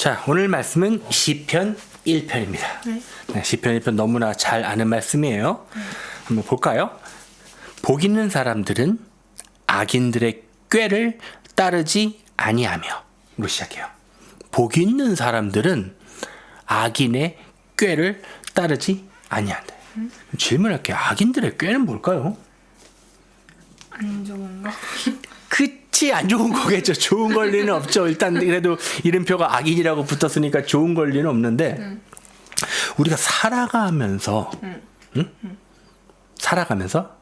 자, 오늘 말씀은 시편 1편입니다. 네, 시편 1편 너무나 잘 아는 말씀이에요. 한번 볼까요? 복 있는 사람들은 악인들의 꾀를 따르지 아니하며 로 시작해요. 복 있는 사람들은 악인의 꾀를 따르지 아니한다. 질문할게요. 악인들의 꾀는 뭘까요? 안 좋은 거? 그치, 안 좋은 거겠죠. 좋은 권리는 없죠. 일단 그래도 이름표가 악인이라고 붙었으니까 좋은 권리는 없는데 우리가 살아가면서 살아가면서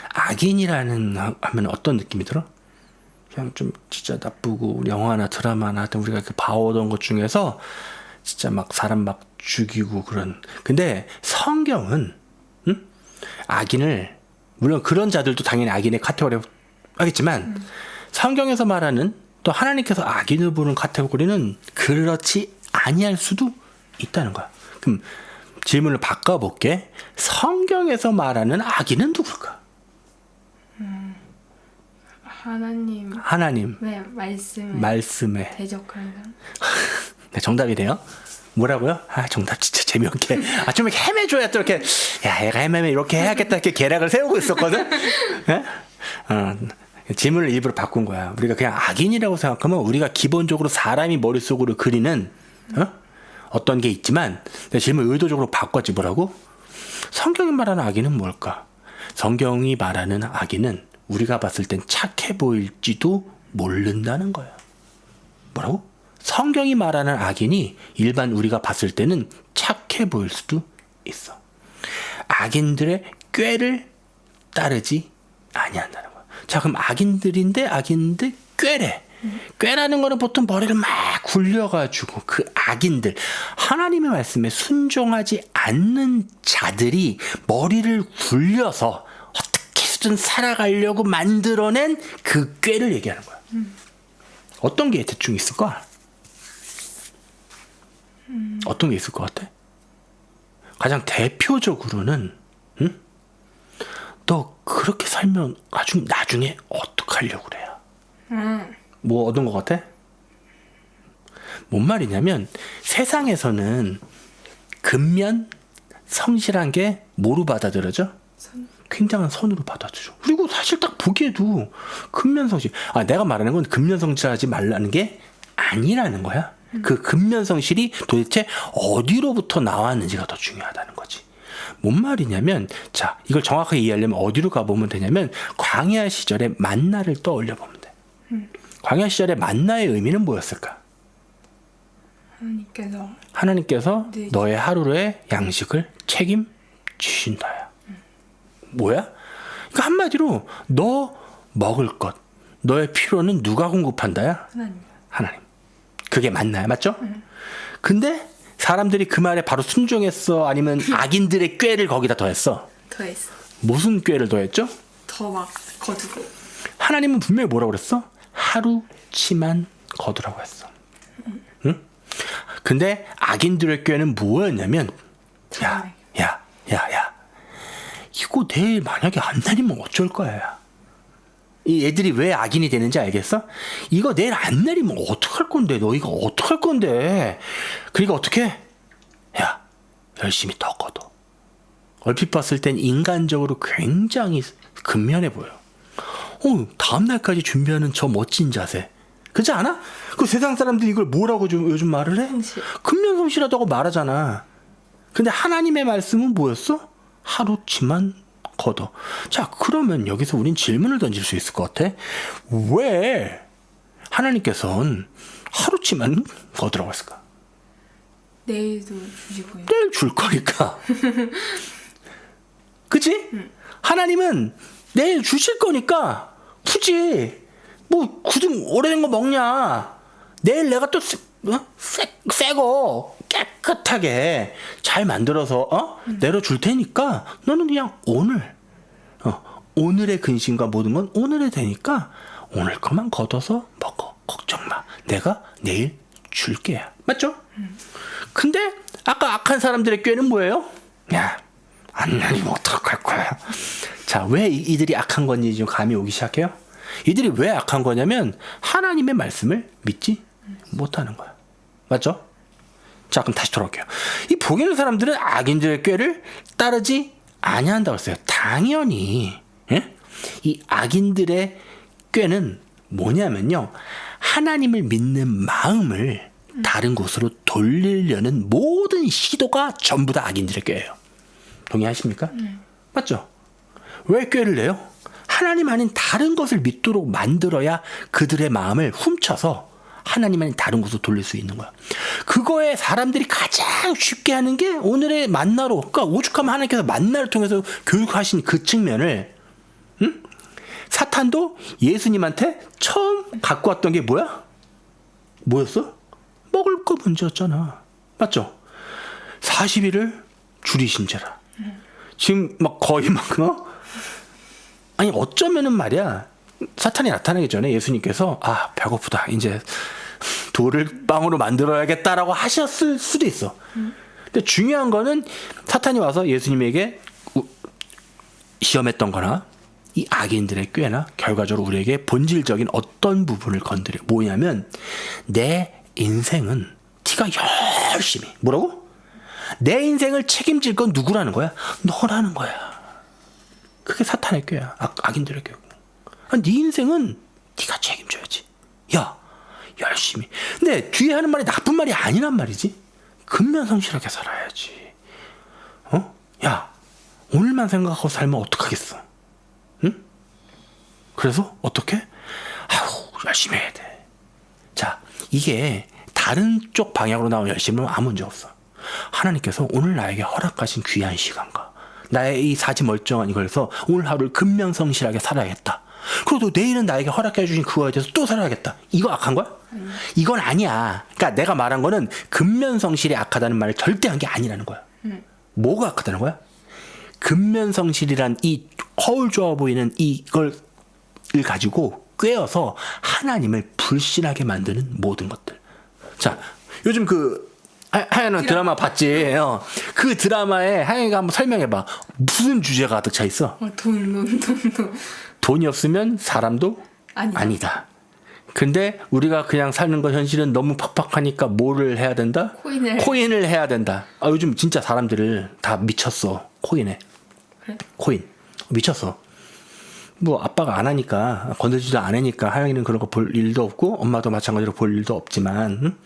악인이라는 하면 어떤 느낌이 들어? 그냥 좀 진짜 나쁘고 영화나 드라마나 하여튼 우리가 그 봐오던 것 중에서 진짜 막 사람 막 죽이고 그런. 근데 성경은 악인을, 물론 그런 자들도 당연히 악인의 카테고리에 하겠지만 성경에서 말하는, 또 하나님께서 악인을 보는 카테고리는 그렇지 아니할 수도 있다는 거야. 그럼 질문을 바꿔볼게. 성경에서 말하는 악인은 누굴까? 하나님 왜 말씀에 대적하는 사람? 네, 정답이래요. 뭐라고요? 정답 진짜 재미없게. 좀 이렇게 헤매줘야 또 이렇게, 야, 얘가 헤매면 이렇게 해야겠다, 이렇게 계략을 세우고 있었거든? 네? 질문을 일부러 바꾼 거야. 우리가 그냥 악인이라고 생각하면 우리가 기본적으로 사람이 머릿속으로 그리는, 어떤 게 있지만, 내가 질문을 의도적으로 바꿨지. 뭐라고? 성경이 말하는 악인은 뭘까? 성경이 말하는 악인은 우리가 봤을 땐 착해 보일지도 모른다는 거야. 뭐라고? 성경이 말하는 악인이 일반 우리가 봤을 때는 착해 보일 수도 있어. 악인들의 꾀를 따르지 아니한다는 거야. 자, 그럼 악인들인데 악인들 꾀래. 꾀라는 거는 보통 머리를 막 굴려가지고 그 악인들, 하나님의 말씀에 순종하지 않는 자들이 머리를 굴려서 어떻게든 살아가려고 만들어낸 그 꾀를 얘기하는 거야. 어떤 게 대충 있을까? 어떤 게 있을 것 같아? 가장 대표적으로는 너 그렇게 살면 나중에 어떡하려고 그래요? 뭐 얻은 것 같아? 뭔 말이냐면 세상에서는 근면 성실한 게 뭐로 받아들여져? 굉장한 선으로 받아들여. 그리고 사실 딱 보기에도 근면성실, 내가 말하는 건 근면성실하지 말라는 게 아니라는 거야. 그 근면성실이 도대체 어디로부터 나왔는지가 더 중요하다는 거지. 뭔 말이냐면, 자, 이걸 정확하게 이해하려면 어디로 가보면 되냐면 광야 시절의 만나를 떠올려 보면 돼. 광야 시절의 만나의 의미는 뭐였을까? 하나님께서 네. 너의 하루의 양식을 책임지신다야. 뭐야? 그러니까 한마디로 너 먹을 것, 너의 필요는 누가 공급한다야? 하나님. 그게 맞나요? 맞죠? 근데 사람들이 그 말에 바로 순종했어? 아니면 악인들의 꾀를 거기다 더했어? 더했어. 무슨 꾀를 더했죠? 더 막 거두고. 하나님은 분명히 뭐라고 그랬어? 하루치만 거두라고 했어. 응? 근데 악인들의 꾀는 뭐였냐면, 야, 이거 내일 만약에 안 내리면 어쩔 거야. 이 애들이 왜 악인이 되는지 알겠어? 이거 내일 안 내리면 어떡할 건데? 너희가 어떡할 건데? 그러니까 어떻게? 야, 열심히 더 거둬. 얼핏 봤을 땐 인간적으로 굉장히 근면해 보여. 다음 날까지 준비하는 저 멋진 자세. 그렇지 않아? 그 세상 사람들이 이걸 뭐라고 요즘 말을 해? 성실. 근면성실하다고 말하잖아. 근데 하나님의 말씀은 뭐였어? 하루치만 거둬. 자, 그러면 여기서 우린 질문을 던질 수 있을 것 같아. 왜 하나님께서는 하루치만 거두라고 했을까? 내일도 주시고요. 내일 줄 거니까. 그치? 하나님은 내일 주실 거니까 굳이 뭐 굳이 오래된 거 먹냐. 내일 내가 또 새거 깨끗하게 잘 만들어서 내려줄 테니까 너는 그냥 오늘의 근심과 모든 건 오늘에 되니까 오늘 것만 걷어서 먹어. 걱정 마. 내가 내일 줄게. 맞죠? 근데 아까 악한 사람들의 꾀는 뭐예요? 야, 안 내리면 어떡할 거야. 자, 왜 이들이 악한 건지 좀 감이 오기 시작해요? 이들이 왜 악한 거냐면 하나님의 말씀을 믿지 못하는 거야. 맞죠? 자, 그럼 다시 돌아올게요. 이 복이 있는 사람들은 악인들의 꾀를 따르지 아니한다고 했어요. 당연히 예? 이 악인들의 꾀는 뭐냐면요, 하나님을 믿는 마음을 다른 곳으로 돌리려는 모든 시도가 전부 다 악인들의 꾀예요. 동의하십니까? 맞죠? 왜 꾀를 내요? 하나님 아닌 다른 것을 믿도록 만들어야 그들의 마음을 훔쳐서 하나님 아닌 다른 곳으로 돌릴 수 있는 거야. 그거에 사람들이 가장 쉽게 하는 게 오늘의 만나로, 그러니까 오죽하면 하나님께서 만나를 통해서 교육하신 그 측면을, 사탄도 예수님한테 처음 갖고 왔던 게 뭐였어? 먹을 거 문제였잖아. 맞죠? 40일을 줄이신 죄라. 지금 막 거의 막 아니 어쩌면은 말이야, 사탄이 나타나기 전에 예수님께서 배고프다, 이제 돌을 빵으로 만들어야겠다라고 하셨을 수도 있어. 근데 중요한 거는 사탄이 와서 예수님에게 시험했던 거나 이 악인들의 꾀나 결과적으로 우리에게 본질적인 어떤 부분을 건드려. 뭐냐면 내 인생은 네가 열심히, 뭐라고? 내 인생을 책임질 건 누구라는 거야? 너라는 거야. 그게 사탄의 꾀야. 악인들의 꾀고. 네 인생은 네가 책임져야지. 야, 열심히. 근데 뒤에 하는 말이 나쁜 말이 아니란 말이지. 근면성실하게 살아야지. 야, 오늘만 생각하고 살면 어떡하겠어? 응? 그래서 어떻게? 열심히 해야 돼. 자, 이게 다른 쪽 방향으로 나온 열심은 아무 문제 없어. 하나님께서 오늘 나에게 허락하신 귀한 시간과 나의 이 사지 멀쩡한 이걸서 오늘 하루를 근면성실하게 살아야겠다. 그래도 내일은 나에게 허락해 주신 그거에 대해서 또 살아야겠다. 이거 악한 거야? 이건 아니야. 그러니까 내가 말한 거는 근면성실이 악하다는 말을 절대 한 게 아니라는 거야. 뭐가 악하다는 거야? 근면성실이란 이 허울 좋아 보이는 이걸 가지고 꿰어서 하나님을 불신하게 만드는 모든 것들. 자, 요즘 하연은 드라마 봤지? 그 드라마에 하연이가 한번 설명해봐. 무슨 주제가 가득 차 있어? 돈. 돈이 없으면 사람도 아니다. 근데 우리가 그냥 사는 거 현실은 너무 팍팍하니까 뭐를 해야 된다? 코인을 해야 된다. 요즘 진짜 사람들을 다 미쳤어. 코인에. 그래? 코인. 미쳤어. 뭐 아빠가 안 하니까, 건들지도 않으니까 하영이는 그런 거 볼 일도 없고 엄마도 마찬가지로 볼 일도 없지만,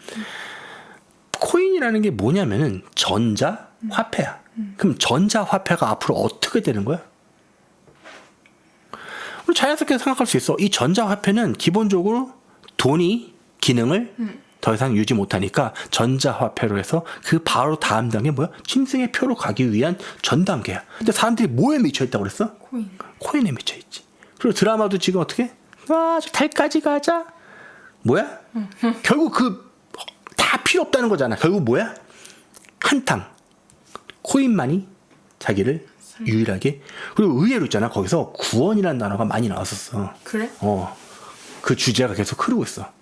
코인이라는 게 뭐냐면은 전자 화폐야. 그럼 전자 화폐가 앞으로 어떻게 되는 거야? 우리 자연스럽게 생각할 수 있어. 이 전자 화폐는 기본적으로 돈이 기능을 더 이상 유지 못하니까 전자 화폐로 해서 그 바로 다음 단계 뭐야? 짐승의 표로 가기 위한 전 단계야. 근데 사람들이 뭐에 미쳐 있다고 그랬어? 코인에 미쳐 있지. 그리고 드라마도 지금 어떻게? 저 달까지 가자. 뭐야? 결국 다 필요 없다는 거잖아. 결국 뭐야? 한탕. 코인만이 자기를 유일하게. 그리고 의외로 있잖아. 거기서 구원이라는 단어가 많이 나왔었어. 그래? 그 주제가 계속 흐르고 있어.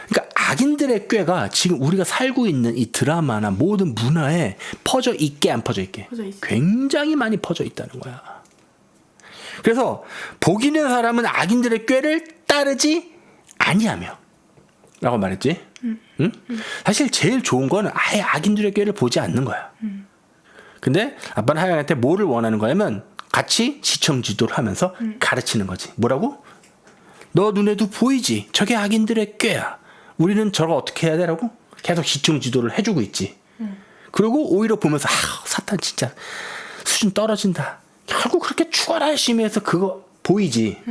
그러니까 악인들의 꾀가 지금 우리가 살고 있는 이 드라마나 모든 문화에 퍼져 있게 안 퍼져 있게? 굉장히 많이 퍼져 있다는 거야. 그래서 복 있는 사람은 악인들의 꾀를 따르지 아니하며 라고 말했지. 응? 사실 제일 좋은 건 아예 악인들의 꾀를 보지 않는 거야. 근데 아빠는 하영이한테 뭐를 원하는 거냐면 같이 시청 지도를 하면서 가르치는 거지. 뭐라고? 너 눈에도 보이지? 저게 악인들의 꾀야. 우리는 저거 어떻게 해야 되라고? 계속 시청 지도를 해주고 있지. 그리고 오히려 보면서 사탄 진짜 수준 떨어진다. 결국 그렇게 죽어라 열심히 해서 그거 보이지.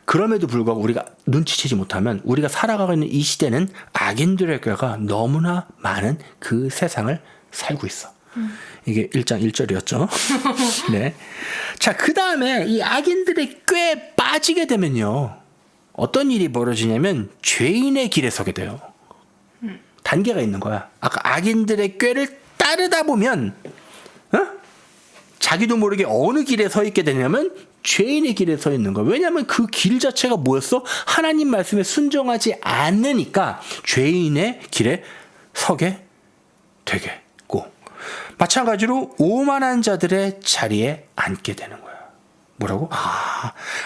그럼에도 불구하고 우리가 눈치채지 못하면 우리가 살아가고 있는 이 시대는 악인들의 꾀가 너무나 많은 그 세상을 살고 있어. 이게 1장 1절이었죠. 네. 자, 그 다음에 이 악인들의 꾀에 빠지게 되면요, 어떤 일이 벌어지냐면 죄인의 길에 서게 돼요. 단계가 있는 거야. 아까 악인들의 꾀를 따르다 보면 자기도 모르게 어느 길에 서 있게 되냐면 죄인의 길에 서 있는 거야. 왜냐하면 그 길 자체가 뭐였어? 하나님 말씀에 순종하지 않으니까 죄인의 길에 서게 되겠고, 마찬가지로 오만한 자들의 자리에 앉게 되는 거야. 뭐라고?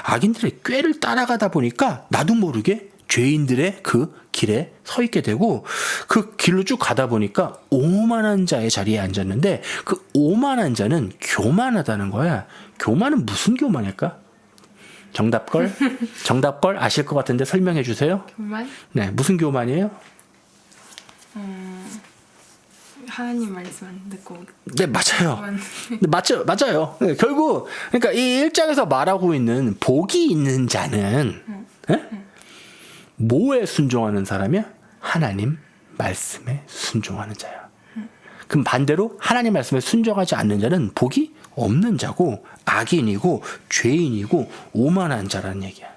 악인들의 꾀를 따라가다 보니까 나도 모르게 죄인들의 그 길에 서 있게 되고 그 길로 쭉 가다 보니까 오만한 자의 자리에 앉았는데 그 오만한 자는 교만하다는 거야. 교만은 무슨 교만일까? 정답걸 아실 것 같은데 설명해 주세요. 교만? 네, 무슨 교만이에요? 하나님 말씀 안 듣고 네, 맞아요. 교만. 네, 맞아요. 네, 결국 그러니까 이 1장에서 말하고 있는 복이 있는 자는 뭐에 순종하는 사람이야? 하나님 말씀에 순종하는 자야. 그럼 반대로 하나님 말씀에 순종하지 않는 자는 복이 없는 자고 악인이고 죄인이고 오만한 자라는 얘기야.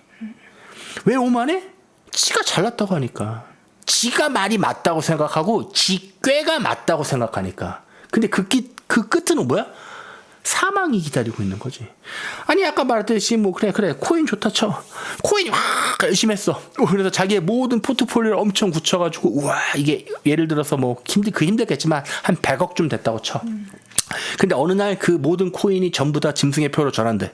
왜 오만해? 지가 잘났다고 하니까. 지가 말이 맞다고 생각하고 지 꾀가 맞다고 생각하니까. 근데 그 끝은 뭐야? 사망이 기다리고 있는 거지. 아니 아까 말했듯이 뭐 그래 코인 좋다 쳐. 코인이 막 열심히 했어. 그래서 자기의 모든 포트폴리오를 엄청 굳혀가지고 우와 이게 예를 들어서 뭐 힘들겠지만 한 100억쯤 됐다고 쳐. 근데 어느 날 그 모든 코인이 전부 다 짐승의 표로 전환돼.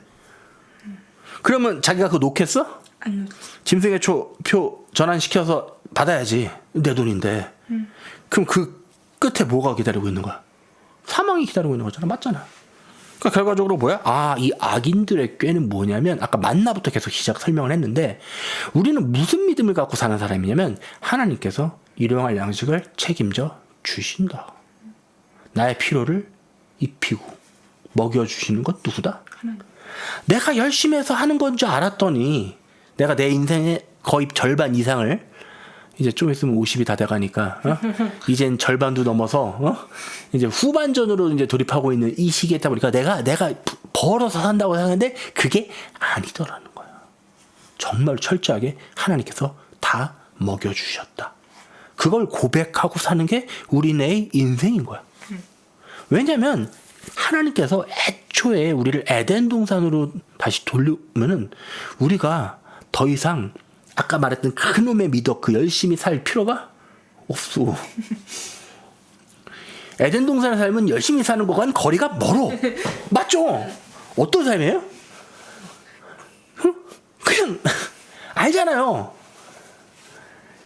그러면 자기가 그거 놓겠어? 안 놓지. 짐승의 표 전환시켜서 받아야지. 내 돈인데. 그럼 그 끝에 뭐가 기다리고 있는 거야? 사망이 기다리고 있는 거잖아. 맞잖아. 그러니까 결과적으로 뭐야? 이 악인들의 꾀는 뭐냐면 아까 만나부터 계속 설명을 했는데 우리는 무슨 믿음을 갖고 사는 사람이냐면 하나님께서 일용할 양식을 책임져 주신다. 나의 필요를 입히고 먹여주시는 건 누구다? 하나님. 내가 열심히 해서 하는 건 줄 알았더니 내가 내 인생의 거의 절반 이상을 이제 좀 있으면 50이 다 돼가니까 이젠 절반도 넘어서 이제 후반전으로 이제 돌입하고 있는 이 시기에 있다 보니까 내가 벌어서 산다고 생각하는데 그게 아니더라는 거야. 정말 철저하게 하나님께서 다 먹여주셨다. 그걸 고백하고 사는 게 우리네의 인생인 거야. 왜냐면 하나님께서 애초에 우리를 에덴 동산으로 다시 돌리면은 우리가 더 이상 아까 말했던 그놈의 미덕 그 열심히 살 필요가 없어. 에덴 동산에 살면 열심히 사는 것과는 거리가 멀어. 맞죠? 어떤 삶이에요? 그냥 알잖아요.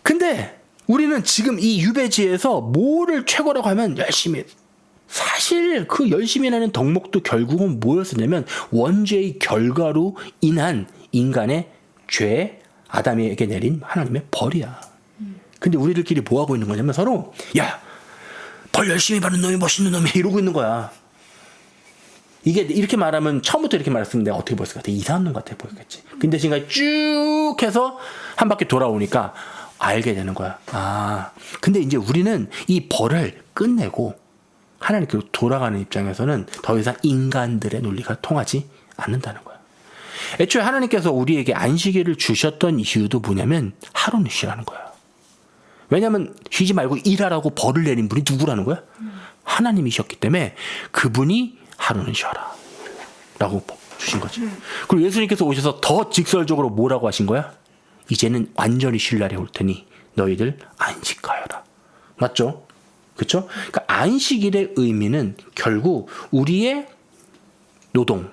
근데 우리는 지금 이 유배지에서 뭐를 최고라고 하면 열심히 사실 그 열심히 하는 덕목도 결국은 뭐였었냐면 원죄의 결과로 인한 인간의 죄 아담에게 내린 하나님의 벌이야. 근데 우리들끼리 뭐 하고 있는 거냐면 서로 야, 벌 열심히 받는 놈이 멋있는 놈이 이러고 있는 거야. 이게 이렇게 말하면 처음부터 이렇게 말했으면 내가 어떻게 보였을 것 같아? 이상한 놈 같아 보였겠지. 근데 지금까지 쭉 해서 한 바퀴 돌아오니까 알게 되는 거야. 근데 이제 우리는 이 벌을 끝내고 하나님께로 돌아가는 입장에서는 더 이상 인간들의 논리가 통하지 않는다는 거야. 애초에 하나님께서 우리에게 안식일을 주셨던 이유도 뭐냐면 하루는 쉬라는 거야. 왜냐하면 쉬지 말고 일하라고 벌을 내린 분이 누구라는 거야? 하나님이셨기 때문에 그분이 하루는 쉬어라 라고 주신 거지. 그리고 예수님께서 오셔서 더 직설적으로 뭐라고 하신 거야? 이제는 완전히 쉴 날이 올 테니 너희들 안식하여라. 맞죠? 그렇죠? 그러니까 안식일의 의미는 결국 우리의 노동,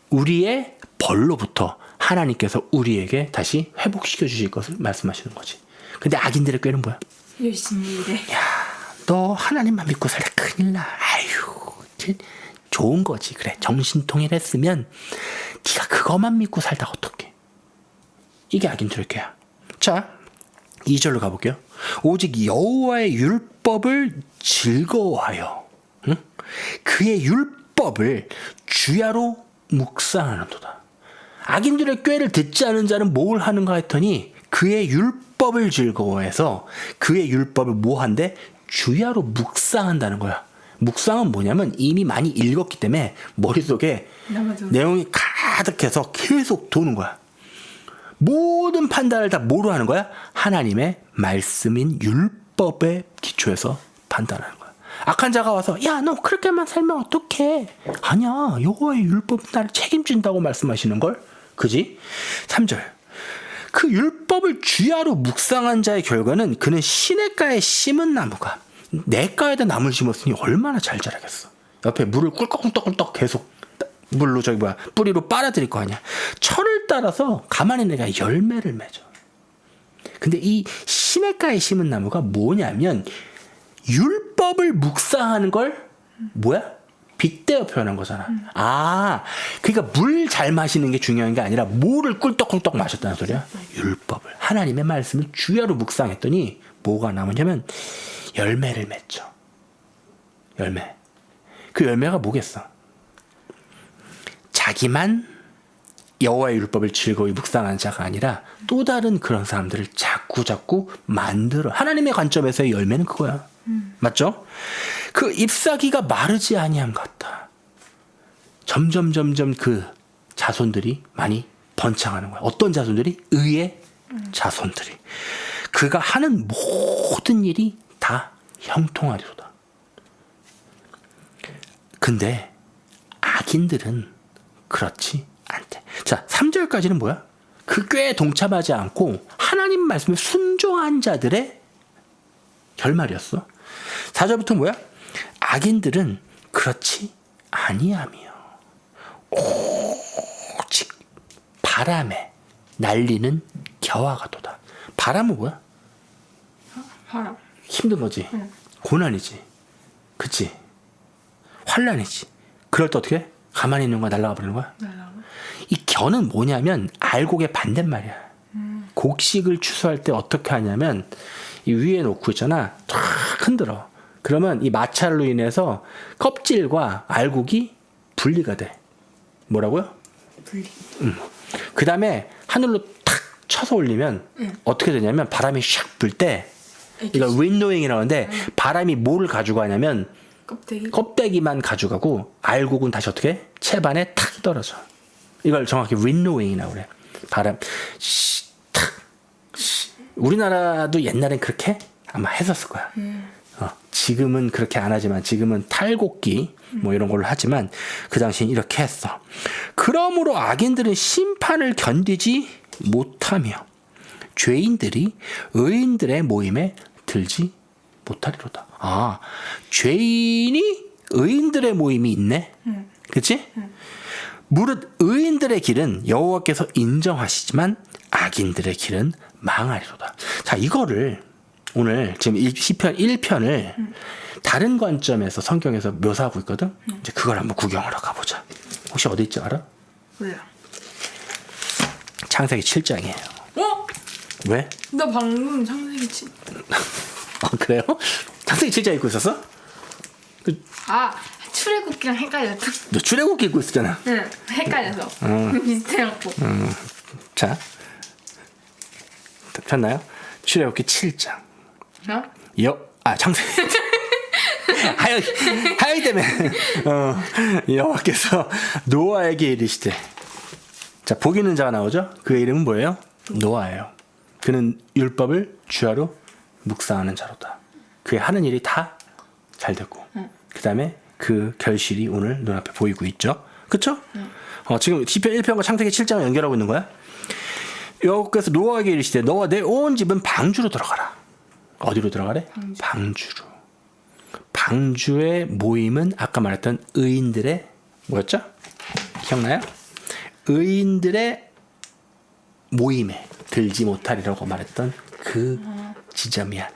우리의 벌로부터 하나님께서 우리에게 다시 회복시켜 주실 것을 말씀하시는 거지. 근데 악인들의 꾀는 뭐야? 열심히 일해. 야, 너 하나님만 믿고 살다 큰일 나. 아유, 좋은 거지. 그래, 정신통일했으면 네가 그것만 믿고 살다 어떡해. 이게 악인들의 꾀야. 자, 2절로 가볼게요. 오직 여호와의 율법을 즐거워하여 그의 율법을 주야로 묵상하는도다. 악인들의 꾀를 듣지 않은 자는 뭘 하는가 했더니 그의 율법을 즐거워해서 그의 율법을 뭐 한대? 주야로 묵상한다는 거야. 묵상은 뭐냐면 이미 많이 읽었기 때문에 머릿속에 내용이 가득해서 계속 도는 거야. 모든 판단을 다 뭐로 하는 거야? 하나님의 말씀인 율법에 기초해서 판단하는 거야. 악한 자가 와서 야, 너 그렇게만 살면 어떡해? 아니야, 여호와의 율법은 나를 책임진다고 말씀하시는 걸. 그지? 3절. 그 율법을 주야로 묵상한 자의 결과는 그는 시냇가에 심은 나무가 냇가에다 나무를 심었으니 얼마나 잘 자라겠어. 옆에 물을 꿀꺽꿀떡꿀떡 계속 물로 뿌리로 빨아들일 거 아니야. 철을 따라서 가만히 내가 열매를 맺어. 근데 이 시냇가에 심은 나무가 뭐냐면 율법을 묵상하는 걸 뭐야? 빗대어 표현한 거잖아. 그러니까 물 잘 마시는 게 중요한 게 아니라 물을 꿀떡꿀떡 마셨다는 소리야. 율법을. 하나님의 말씀을 주야로 묵상했더니 뭐가 나오냐면 열매를 맺죠. 열매. 그 열매가 뭐겠어? 자기만 여호와의 율법을 즐거이 묵상하는 자가 아니라 또 다른 그런 사람들을 자꾸 만들어. 하나님의 관점에서의 열매는 그거야. 맞죠? 그 잎사귀가 마르지 아니함 같다. 점점 그 자손들이 많이 번창하는 거야. 어떤 자손들이? 의의 자손들이. 그가 하는 모든 일이 다 형통하리로다. 근데 악인들은 그렇지 않대. 자, 3절까지는 뭐야? 그 꾀에 동참하지 않고 하나님 말씀에 순종한 자들의 결말이었어. 4절부터 뭐야? 악인들은 그렇지 아니하며 오직 바람에 날리는 겨와가도다. 바람은 뭐야? 바람. 힘든 거지. 응. 고난이지. 그치? 환란이지. 그럴 때 어떻게 해? 가만히 있는 거야? 날아가 버리는 거야? 날라가. 이 겨는 뭐냐면 알곡의 반대말이야. 곡식을 추수할 때 어떻게 하냐면 이 위에 놓고 있잖아. 탁 흔들어. 그러면 이 마찰로 인해서 껍질과 알곡이 분리가 돼. 뭐라고요? 분리. 그 다음에 하늘로 탁 쳐서 올리면 어떻게 되냐면 바람이 샥 불 때 이걸 윈노잉이라고 하는데 바람이 뭐를 가지고 가냐면 껍데기. 껍데기만 가져가고 알곡은 다시 어떻게 해? 채반에 탁 떨어져. 이걸 정확히 윈노잉이라고 그래. 바람 탁. 우리나라도 옛날엔 그렇게 아마 했었을 거야. 지금은 그렇게 안 하지만 지금은 탈곡기 뭐 이런 걸로 하지만 그 당시엔 이렇게 했어. 그러므로 악인들은 심판을 견디지 못하며 죄인들이 의인들의 모임에 들지 못하리로다. 죄인이 의인들의 모임이 있네. 그치? 무릇 의인들의 길은 여호와께서 인정하시지만 악인들의 길은 망하리로다. 자, 이거를 오늘 지금 시편 1편을 다른 관점에서 성경에서 묘사하고 있거든. 이제 그걸 한번 구경하러 가보자. 혹시 어디 있지 알아? 몰라. 창세기 7장이에요. 어? 왜? 나 방금 창세기 그래요? 창세기 7장 읽고 있었어? 출애굽기랑 헷갈렸어. 너 출애굽기 읽고 있었잖아. 응, 헷갈려서. 비슷해갖고. 자, 됐나요? 출애굽기 7장. 창세기. 하여기 때문에 여호와께서 노아에게 이르시되. 자, 복 있는 자가 나오죠? 그의 이름은 뭐예요? 노아예요. 그는 율법을 주야로 묵상하는 자로다. 그의 하는 일이 다 잘 됐고, 그 다음에 그 결실이 오늘 눈앞에 보이고 있죠. 그쵸? 지금 시편 1편과 창세기 7장을 연결하고 있는 거야. 여호와께서 노아에게 이르시되 너와 내 온 집은 방주로 들어가라. 어디로 들어가래? 방주로. 방주의 모임은 아까 말했던 의인들의 뭐였죠? 기억나요? 의인들의 모임에 들지 못하리라고 말했던 그 지점이야.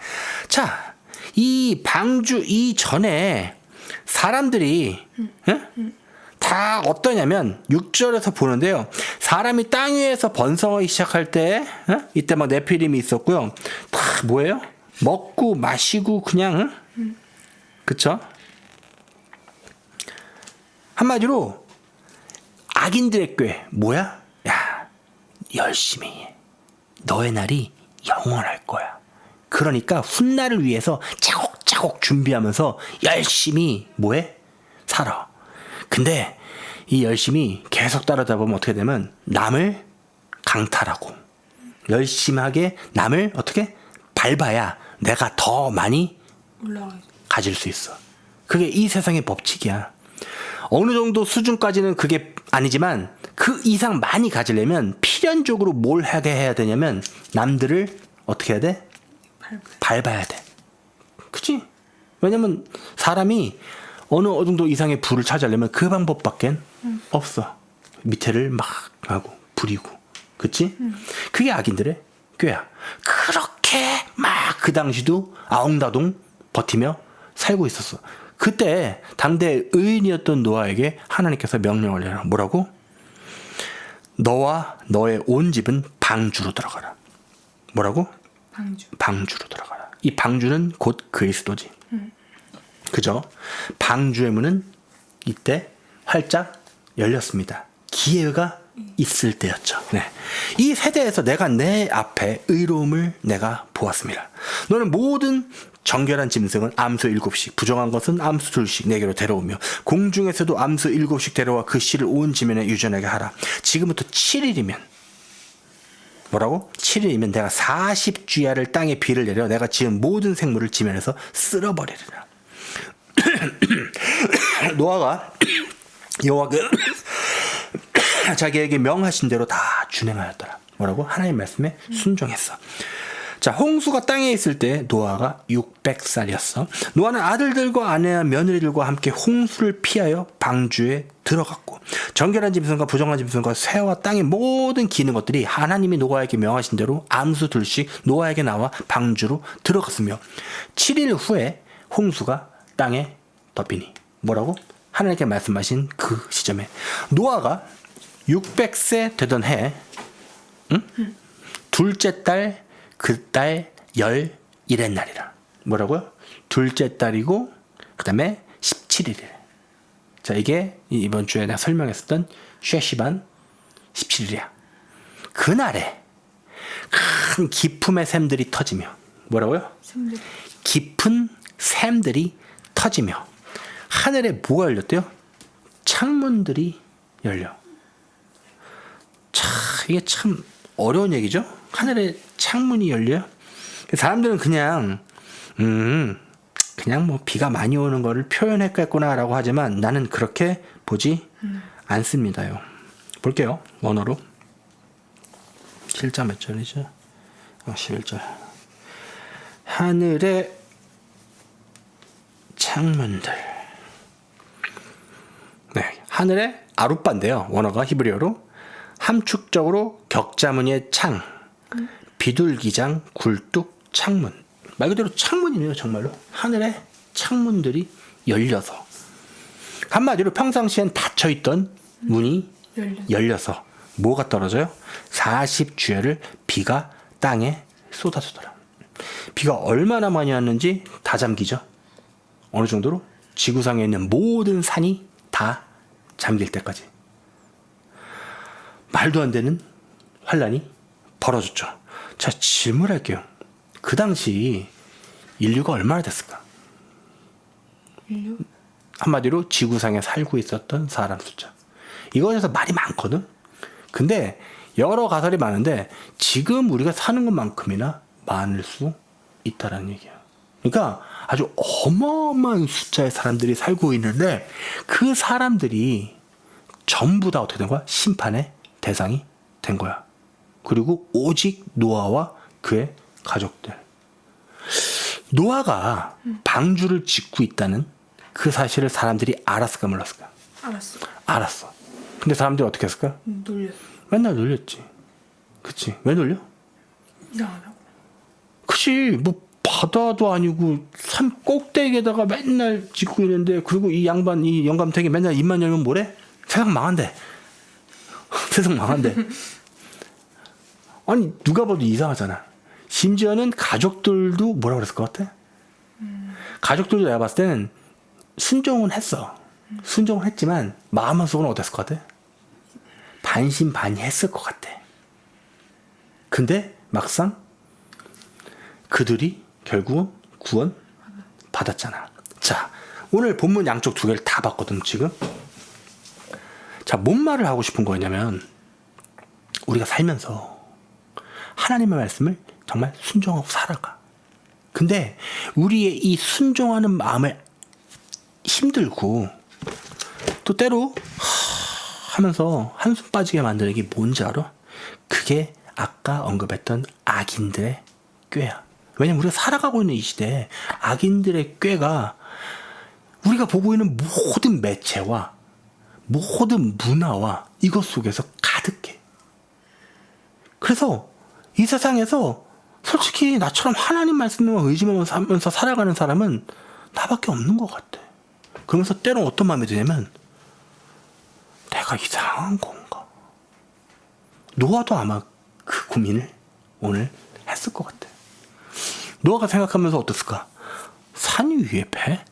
자, 이 방주 이전에 사람들이 다 어떠냐면 6절에서 보는데요. 사람이 땅 위에서 번성하기 시작할 때 이때 막 네피림이 있었고요. 다 뭐예요? 먹고 마시고 그냥 그쵸? 한마디로 악인들의 꾀 뭐야? 야, 열심히 해. 너의 날이 영원할 거야. 그러니까 훗날을 위해서 차곡차곡 준비하면서 열심히 뭐해? 살아. 근데 이 열심히 계속 따르다 보면 어떻게 되면 남을 강탈하고 열심하게 남을 어떻게 밟아야 내가 더 많이 가질 수 있어. 그게 이 세상의 법칙이야. 어느 정도 수준까지는 그게 아니지만 그 이상 많이 가지려면 필연적으로 뭘 하게 해야 되냐면 남들을 어떻게 해야 돼? 밟아야 돼. 그치? 왜냐면 사람이 어느 정도 이상의 부를 차지하려면 그 방법밖엔 없어. 밑에를 막 하고 부리고. 그치? 그게 악인들의 꾀야. 그렇게 막 그 당시도 아웅다동 버티며 살고 있었어. 그때 당대 의인이었던 노아에게 하나님께서 명령을 내려 뭐라고? 너와 너의 온 집은 방주로 들어가라. 뭐라고? 방주. 방주로 들어가라. 이 방주는 곧 그리스도지. 그죠? 방주의 문은 이때 활짝 열렸습니다. 기회가 있을 때였죠. 네. 이 세대에서 내가 내 앞에 의로움을 내가 보았습니다. 너는 모든 정결한 짐승은 암수 7씩, 부정한 것은 암수 2씩 내게로 데려오며 공중에서도 암수 7씩 데려와 그 씨를 온 지면에 유전하게 하라. 지금부터 7일이면 뭐라고? 7일이면 내가 40주야를 땅에 비를 내려 내가 지은 모든 생물을 지면에서 쓸어버리리라. 노아가 여호와께 자기에게 명하신 대로 다 준행하였더라. 뭐라고? 하나님 말씀에 순종했어. 자, 홍수가 땅에 있을 때 노아가 600살이었어. 노아는 아들들과 아내와 며느리들과 함께 홍수를 피하여 방주에 들어갔고 정결한 짐승과 부정한 짐승과 새와 땅의 모든 기는 것들이 하나님이 노아에게 명하신 대로 암수 2씩 노아에게 나와 방주로 들어갔으며 7일 후에 홍수가 땅에 덮이니 뭐라고? 하나님께 말씀하신 그 시점에 노아가 600세 되던 해 둘째 달 그 달 11의 날이라. 뭐라고요? 둘째 달이고 그 다음에 17일이래. 자, 이게 이번 주에 내가 설명했었던 쉐시반 17일이야. 그날에 큰 기품의 샘들이 터지며 뭐라고요? 샘들. 깊은 샘들이 터지며 하늘에 뭐가 열렸대요? 창문들이 열려. 참, 이게 참 어려운 얘기죠? 하늘에 창문이 열려? 사람들은 그냥 뭐 비가 많이 오는 거를 표현했겠구나라고 하지만 나는 그렇게 보지 않습니다요. 볼게요. 원어로. 7자 몇 절이죠? 11절. 하늘의 창문들. 네, 하늘의 아룻바인데요. 원어가 히브리어로 함축적으로 격자무늬의 창, 비둘기장, 굴뚝, 창문. 말 그대로 창문이네요. 정말로 하늘의 창문들이 열려서 한마디로 평상시엔 닫혀있던 문이 열려서 뭐가 떨어져요? 40주야를 비가 땅에 쏟아주더라. 비가 얼마나 많이 왔는지 다 잠기죠. 어느 정도로? 지구상에 있는 모든 산이 다 잠길 때까지. 말도 안 되는 환란이 벌어졌죠. 자, 질문할게요. 그 당시 인류가 얼마나 됐을까? 인류? 한마디로 지구상에 살고 있었던 사람 숫자. 이거에서 말이 많거든. 근데 여러 가설이 많은데 지금 우리가 사는 것만큼이나 많을 수 있다라는 얘기야. 그러니까 아주 어마어마한 숫자의 사람들이 살고 있는데 그 사람들이 전부 다 어떻게 된 거야? 심판의 대상이 된 거야. 그리고 오직 노아와 그의 가족들. 노아가 방주를 짓고 있다는 그 사실을 사람들이 알았을까 몰랐을까? 알았어. 알았어. 근데 사람들이 어떻게 했을까? 놀려. 맨날 놀렸지. 그치? 왜 놀려? 이상하다고. 그치. 뭐 바다도 아니고 산 꼭대기에다가 맨날 짓고 있는데 그리고 이 양반 이 영감탱이 맨날 입만 열면 뭐래? 세상 망한대. 세상 망한대. 아니 누가 봐도 이상하잖아. 심지어는 가족들도 뭐라 그랬을 것 같아? 가족들도 내가 봤을 때는 순종은 했어. 순종을 했지만 마음속으로는 어땠을 것 같아? 반신반의했을 것 같아. 근데 막상 그들이 결국은 구원 받았잖아. 자, 오늘 본문 양쪽 두 개를 다 봤거든 지금. 자, 뭔 말을 하고 싶은 거냐면 우리가 살면서 하나님의 말씀을 정말 순종하고 살아가. 근데 우리의 이 순종하는 마음을 힘들고 또 때로 하면서 한숨 빠지게 만드는 게 뭔지 알아? 그게 아까 언급했던 악인들의 꾀야. 왜냐면 우리가 살아가고 있는 이 시대에 악인들의 꾀가 우리가 보고 있는 모든 매체와 모든 문화와 이것 속에서 가득해. 그래서 이 세상에서 솔직히 나처럼 하나님 말씀에만 의지하면서 살아가는 사람은 나밖에 없는 것 같아. 그러면서 때론 어떤 마음이 드냐면 내가 이상한 건가? 노아도 아마 그 고민을 오늘 했을 것 같아. 노아가 생각하면서 어땠을까? 산 위에 배?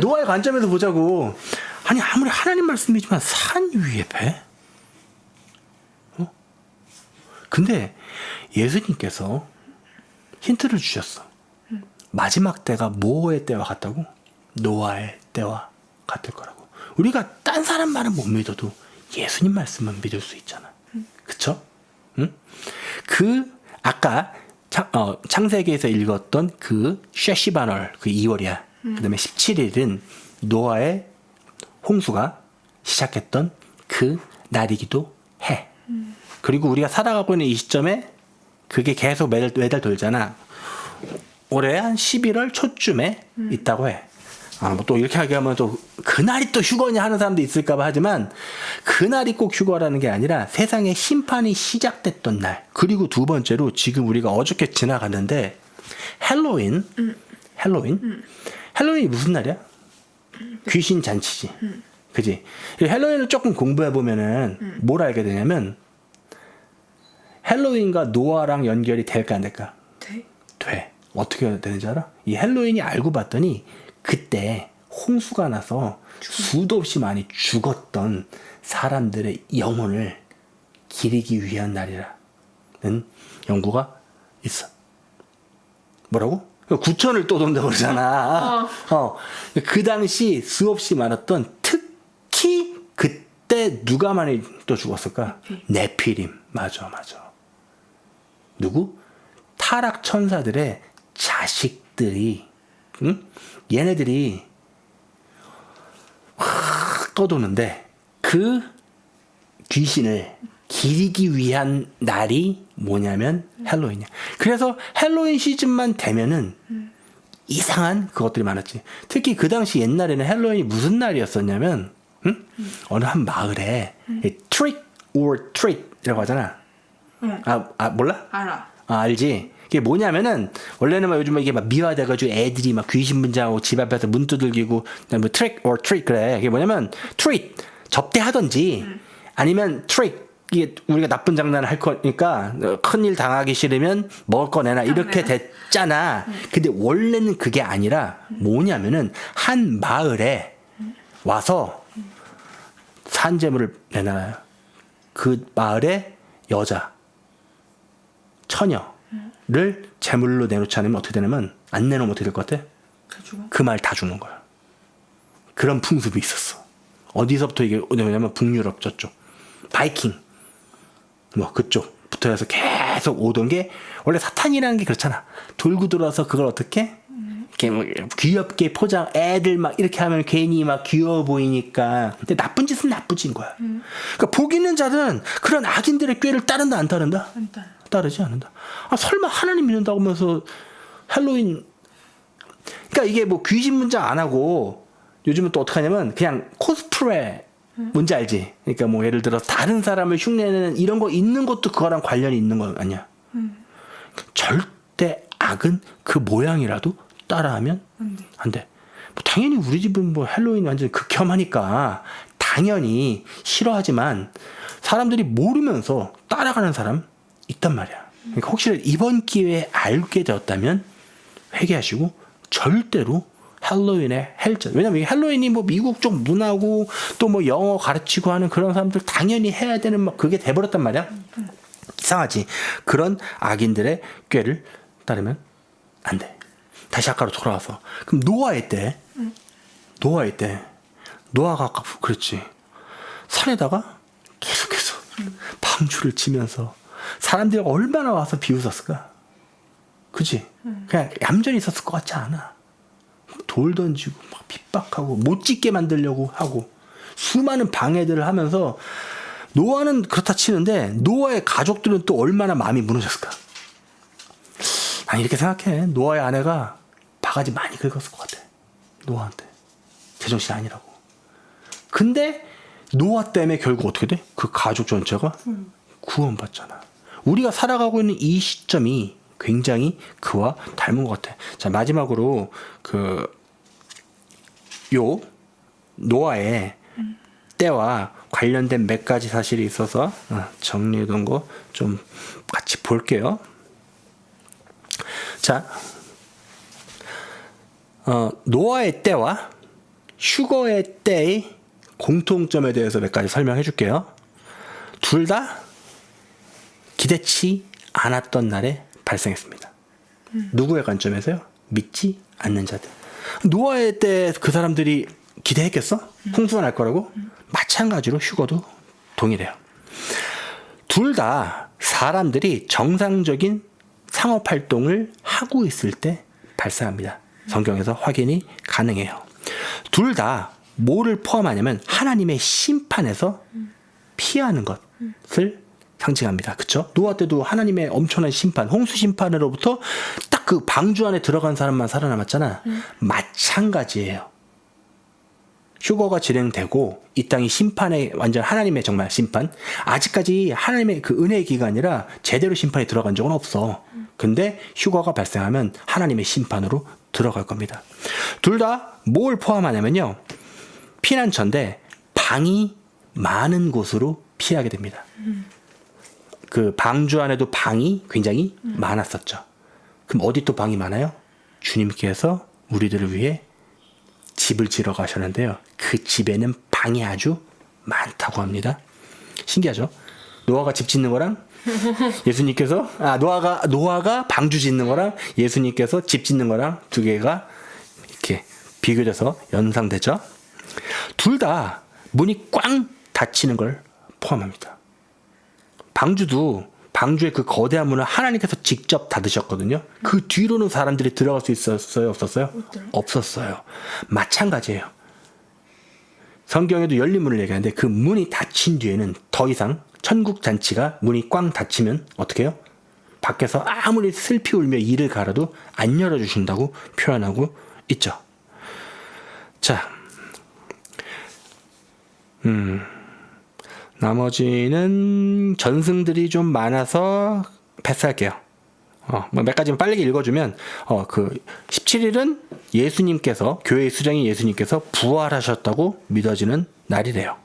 노아의 관점에서 보자고. 아니 아무리 하나님 말씀이지만 산 위에 배? 근데 예수님께서 힌트를 주셨어. 마지막 때가 뭐의 때와 같다고? 노아의 때와 같을 거라고. 우리가 딴 사람 말은 못 믿어도 예수님 말씀은 믿을 수 있잖아. 그쵸? 응? 아까 창세기에서 읽었던 그 쉐시바널 그 2월이야. 그 다음에 17일은 노아의 홍수가 시작했던 그 날이기도 해. 그리고 우리가 살아가고 있는 이 시점에 그게 계속 매달 돌잖아. 올해 한 11월 초쯤에 있다고 해. 뭐 또 이렇게 하게 하면 또 그날이 또 휴거냐 하는 사람도 있을까봐 하지만 그날이 꼭 휴거라는 게 아니라 세상의 심판이 시작됐던 날. 그리고 두 번째로 지금 우리가 어저께 지나갔는데 헬로윈. 헬로윈이 무슨 날이야? 귀신 잔치지. 그지? 헬로윈을 조금 공부해보면은 뭘 알게 되냐면 헬로윈과 노아랑 연결이 될까 안 될까? 돼. 어떻게 되는지 알아? 이 헬로윈이 알고 봤더니 그때 홍수가 나서 수도 없이 많이 죽었던 사람들의 영혼을 기리기 위한 날이라는 연구가 있어. 뭐라고? 구천을 떠돈다고 그러잖아. 그 당시 수없이 많았던 특히 그때 누가 많이 또 죽었을까? 네피림. 맞아. 누구? 타락 천사들의 자식들이, 응? 얘네들이 확 떠도는데 그 귀신을 기리기 위한 날이 뭐냐면 헬로윈이야. 그래서 헬로윈 시즌만 되면은 이상한 그것들이 많았지. 특히 그 당시 옛날에는 헬로윈이 무슨 날이었었냐면, 응? 어느 한 마을에 trick or treat이라고 하잖아. 몰라? 알아. 알지? 그게 뭐냐면은 원래는 막 요즘 이게 막 미화돼가지고 애들이 막 귀신 분장하고 집 앞에서 문 두들기고 뭐 trick or treat 그래. 그게 뭐냐면 treat 접대하던지 아니면 trick 이게 우리가 나쁜 장난을 할 거니까 큰일 당하기 싫으면 먹을 거 내놔 이렇게 됐잖아. 근데 원래는 그게 아니라 뭐냐면은 한 마을에 와서 산재물을 내놔요. 그 마을에 여자 처녀를 제물로 내놓지 않으면 어떻게 되냐면 안 내놓으면 어떻게 될 것 같아? 그 말 다 주는 거야. 그런 풍습이 있었어. 어디서부터 이게 오냐면 북유럽 저쪽 바이킹 뭐 그쪽부터 해서 계속 오던 게 원래 사탄이라는 게 그렇잖아. 돌고 들어와서 그걸 어떻게 이렇게 뭐 귀엽게 포장 애들 막 이렇게 하면 괜히 막 귀여워 보이니까. 근데 나쁜 짓은 나쁘진 거야. 그러니까 복 있는 자는 그런 악인들의 꾀를 따른다 안 따른다? 따르지 않는다. 설마 하나님 믿는다고 하면서 헬로윈 그러니까 이게 뭐 귀신 문장 안 하고 요즘은 또 어떻게 하냐면 그냥 코스프레 뭔지 알지? 그러니까 뭐 예를 들어 다른 사람을 흉내내는 이런 거 있는 것도 그거랑 관련이 있는 거 아니야? 절대 악은 그 모양이라도 따라하면 안 돼. 뭐 당연히 우리 집은 뭐 헬로윈 완전 극혐하니까 당연히 싫어하지만 사람들이 모르면서 따라가는 사람 있단 말이야. 그러니까 혹시 이번 기회에 알게 되었다면 회개하시고 절대로 헬로윈의 헬전. 왜냐면 헬로윈이 뭐 미국 쪽 문화고 또 뭐 영어 가르치고 하는 그런 사람들 당연히 해야 되는 막 그게 돼버렸단 말이야. 이상하지. 그런 악인들의 꾀를 따르면 안 돼. 다시 아까로 돌아와서. 그럼 노아의 때 노아가 아까 그랬지. 산에다가 계속해서 방주를 치면서 사람들이 얼마나 와서 비웃었을까? 그치? 그냥 얌전히 있었을 것 같지 않아. 돌 던지고 막 핍박하고 못 짓게 만들려고 하고 수많은 방해들을 하면서 노아는 그렇다 치는데 노아의 가족들은 또 얼마나 마음이 무너졌을까? 난 이렇게 생각해. 노아의 아내가 바가지 많이 긁었을 것 같아. 노아한테. 제정신 아니라고. 근데 노아 때문에 결국 어떻게 돼? 그 가족 전체가 구원받잖아. 우리가 살아가고 있는 이 시점이 굉장히 그와 닮은 것 같아. 자, 마지막으로 요 노아의 때와 관련된 몇 가지 사실이 있어서 정리해둔 거 좀 같이 볼게요. 자, 노아의 때와 휴거의 때의 공통점에 대해서 몇 가지 설명해 줄게요. 둘 다 기대치 않았던 날에 발생했습니다. 누구의 관점에서요? 믿지 않는 자들. 노아의 때 그 사람들이 기대했겠어? 홍수가 날 거라고? 마찬가지로 휴거도 동일해요. 둘 다 사람들이 정상적인 상업 활동을 하고 있을 때 발생합니다. 성경에서 확인이 가능해요. 둘 다 뭐를 포함하냐면 하나님의 심판에서 피하는 것을 상징합니다. 그쵸? 노아 때도 하나님의 엄청난 심판, 홍수 심판으로부터 딱 그 방주 안에 들어간 사람만 살아남았잖아. 마찬가지예요. 휴거가 진행되고 이 땅이 심판에 완전 하나님의 정말 심판. 아직까지 하나님의 그 은혜의 기간이라 제대로 심판이 들어간 적은 없어. 근데 휴거가 발생하면 하나님의 심판으로 들어갈 겁니다. 둘 다 뭘 포함하냐면요. 피난처인데 방이 많은 곳으로 피하게 됩니다. 그 방주 안에도 방이 굉장히 많았었죠. 그럼 어디 또 방이 많아요? 주님께서 우리들을 위해 집을 지러 가셨는데요. 그 집에는 방이 아주 많다고 합니다. 신기하죠? 노아가 집 짓는 거랑 예수님께서 노아가 방주 짓는 거랑 예수님께서 집 짓는 거랑 두 개가 이렇게 비교돼서 연상되죠. 둘 다 문이 꽝 닫히는 걸 포함합니다. 방주의 그 거대한 문을 하나님께서 직접 닫으셨거든요. 그 뒤로는 사람들이 들어갈 수 있었어요? 없었어요? 없었어요. 마찬가지예요. 성경에도 열린 문을 얘기하는데 그 문이 닫힌 뒤에는 더 이상 천국 잔치가 문이 꽝 닫히면 어떻게 해요? 밖에서 아무리 슬피 울며 이를 갈아도 안 열어주신다고 표현하고 있죠. 자, 나머지는 전승들이 좀 많아서 패스할게요. 몇 가지만 빨리 읽어주면, 17일은 예수님께서, 교회의 수장인 예수님께서 부활하셨다고 믿어지는 날이래요.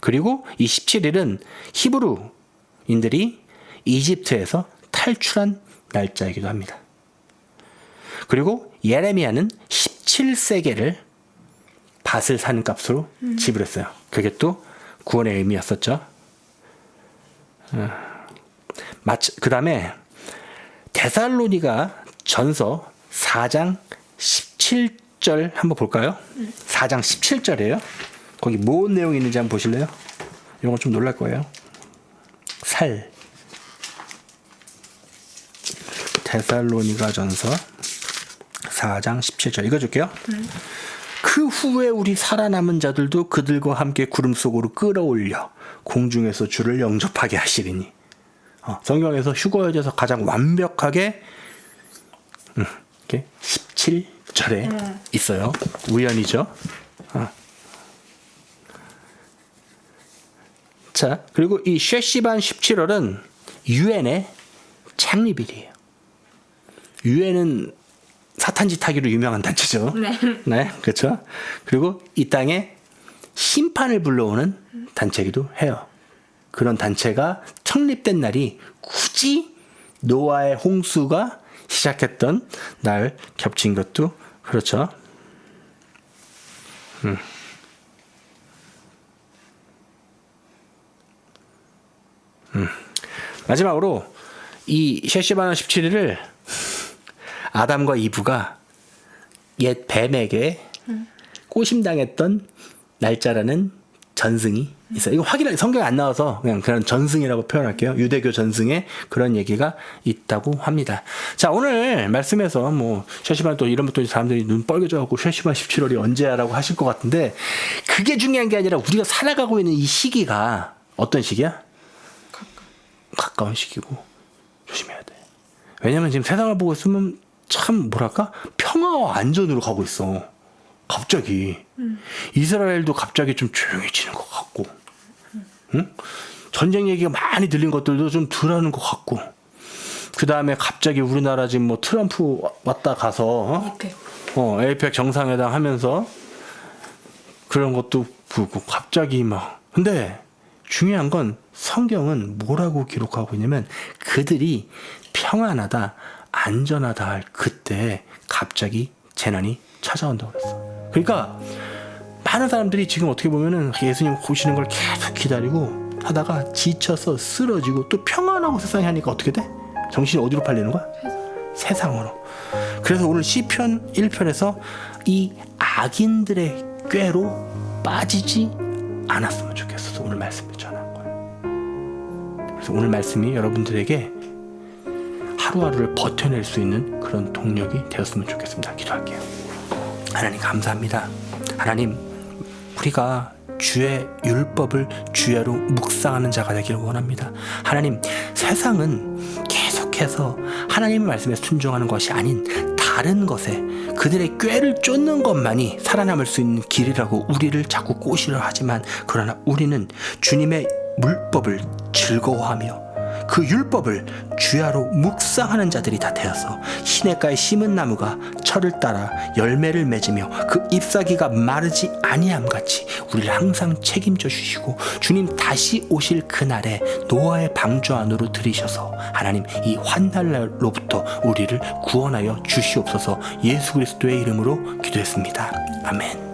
그리고 이 17일은 히브루인들이 이집트에서 탈출한 날짜이기도 합니다. 그리고 예레미야는 17세겔을 밭을 사는 값으로 지불했어요. 그게 또 구원의 의미였었죠. 그 다음에 데살로니가 전서 4장 17절 한번 볼까요? 4장 17절이에요. 거기 뭔 내용이 있는지 한번 보실래요? 이런 거 좀 놀랄 거예요. 데살로니가 전서 4장 17절 읽어줄게요. 그 후에 우리 살아남은 자들도 그들과 함께 구름 속으로 끌어올려 공중에서 주를 영접하게 하시리니. 성경에서 휴거에 대해서 가장 완벽하게 17절에 있어요. 우연이죠. 자, 그리고 이 쉐시반 17월은 유엔의 창립일이에요. 유엔은 사탄짓 하기로 유명한 단체죠. 네, 그렇죠. 그리고 이 땅에 심판을 불러오는 단체이기도 해요. 그런 단체가 창립된 날이 굳이 노아의 홍수가 시작했던 날 겹친 것도 그렇죠. 마지막으로 이 셰시바나 17일을 아담과 이브가 옛 뱀에게 꼬심당했던 날짜라는 전승이 있어요. 이거 확인할 성경에 안 나와서 그냥 그런 전승이라고 표현할게요. 유대교 전승에 그런 얘기가 있다고 합니다. 자, 오늘 말씀에서 뭐 셰시반 또 이런 것도 사람들이 눈 빨개져갖고 셰시반 17월이 언제야라고 하실 것 같은데 그게 중요한 게 아니라 우리가 살아가고 있는 이 시기가 어떤 시기야? 가까운 시기고 조심해야 돼. 왜냐면 지금 세상을 보고 있으면 참 뭐랄까 평화와 안전으로 가고 있어. 갑자기 이스라엘도 갑자기 좀 조용해지는 것 같고, 응? 전쟁 얘기가 많이 들린 것들도 좀 덜하는 것 같고, 그 다음에 갑자기 우리나라 지금 뭐 트럼프 왔다 가서 에이펙 정상회담 하면서 그런 것도 보고 갑자기 막. 근데 중요한 건 성경은 뭐라고 기록하고 있냐면 그들이 평안하다 안전하다 할 그때 갑자기 재난이 찾아온다고 그랬어. 그러니까 많은 사람들이 지금 어떻게 보면은 예수님 오시는 걸 계속 기다리고 하다가 지쳐서 쓰러지고 또 평안하고 세상에 하니까 어떻게 돼? 정신이 어디로 팔리는 거야? 세상으로. 그래서 오늘 시편 1편에서 이 악인들의 꾀로 빠지지 않았으면 좋겠어서 오늘 말씀을 전한 거예요. 그래서 오늘 말씀이 여러분들에게 하루하루를 버텨낼 수 있는 그런 동력이 되었으면 좋겠습니다. 기도할게요. 하나님 감사합니다. 하나님, 우리가 주의 율법을 주야로 묵상하는 자가 되기를 원합니다. 하나님, 세상은 계속해서 하나님의 말씀에 순종하는 것이 아닌 다른 것에 그들의 꾀를 쫓는 것만이 살아남을 수 있는 길이라고 우리를 자꾸 꼬시려 하지만, 그러나 우리는 주님의 율법을 즐거워하며 그 율법을 주야로 묵상하는 자들이 다 되어서 시냇가에 심은 나무가 철을 따라 열매를 맺으며 그 잎사귀가 마르지 아니함 같이 우리를 항상 책임져 주시고, 주님 다시 오실 그날에 노아의 방주 안으로 들이셔서 하나님 이 환난날로부터 우리를 구원하여 주시옵소서. 예수 그리스도의 이름으로 기도했습니다. 아멘.